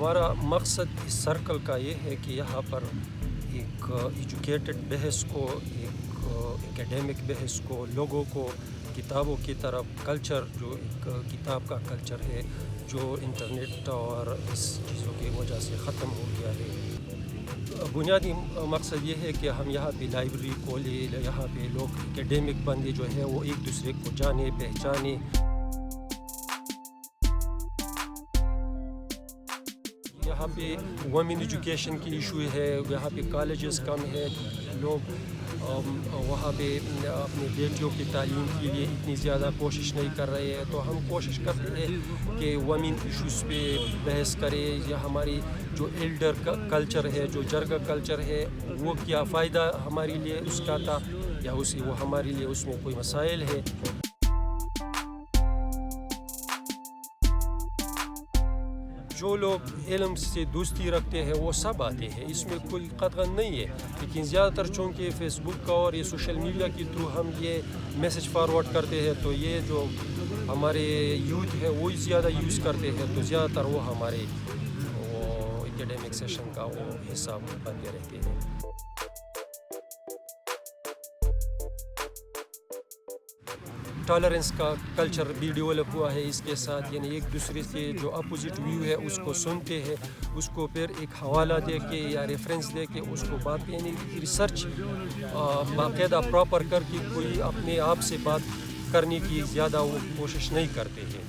ہمارا مقصد اس سرکل کا یہ ہے کہ یہاں پر ایک ایجوکیٹڈ بحث کو، ایک اکیڈیمک بحث کو، لوگوں کو کتابوں کی طرف، کلچر جو ایک کتاب کا کلچر ہے جو انٹرنیٹ اور اس چیزوں کی وجہ سے ختم ہو گیا ہے، بنیادی مقصد یہ ہے کہ ہم یہاں پہ لائبریری کھولے، یہاں پہ لوگ اکیڈیمک بندے جو ہے وہ ایک دوسرے کو جانے پہچانے. یہاں پہ وومن ایجوکیشن کی ایشو ہے، یہاں پہ کالجز کم ہے، لوگ وہاں پہ اپنی بیٹیوں کی تعلیم کے لیے اتنی زیادہ کوشش نہیں کر رہے ہیں. تو ہم کوشش کرتے ہیں کہ وومن ایشوز پہ بحث کریں، یا ہماری جو ایلڈر کلچر ہے، جو جرگا کلچر ہے، وہ کیا فائدہ ہمارے لیے اس کا تھا، یا وہ ہمارے لیے اس میں کوئی مسائل ہے. جو لوگ علم سے دوستی رکھتے ہیں وہ سب آتے ہیں، اس میں کوئی قطعاً نہیں ہے، لیکن زیادہ تر چونکہ فیس بک کا اور یہ سوشل میڈیا کے تھرو ہم یہ میسج فارورڈ کرتے ہیں، تو یہ جو ہمارے یوتھ ہے وہ زیادہ یوز کرتے ہیں، تو زیادہ تر وہ ہمارے اکیڈیمک سیشن کا وہ حصہ بنتے رہتے ہیں. ٹالرنس کا کلچر بھی ڈیولپ ہوا ہے اس کے ساتھ، یعنی ایک دوسرے سے جو اپوزٹ ویو ہے اس کو سنتے ہیں، اس کو پھر ایک حوالہ دے کے یا ریفرنس دے کے اس کو بات، یعنی ریسرچ باقاعدہ پراپر کر کے کوئی اپنے آپ سے بات کرنے کی زیادہ وہ کوشش نہیں کرتے ہیں.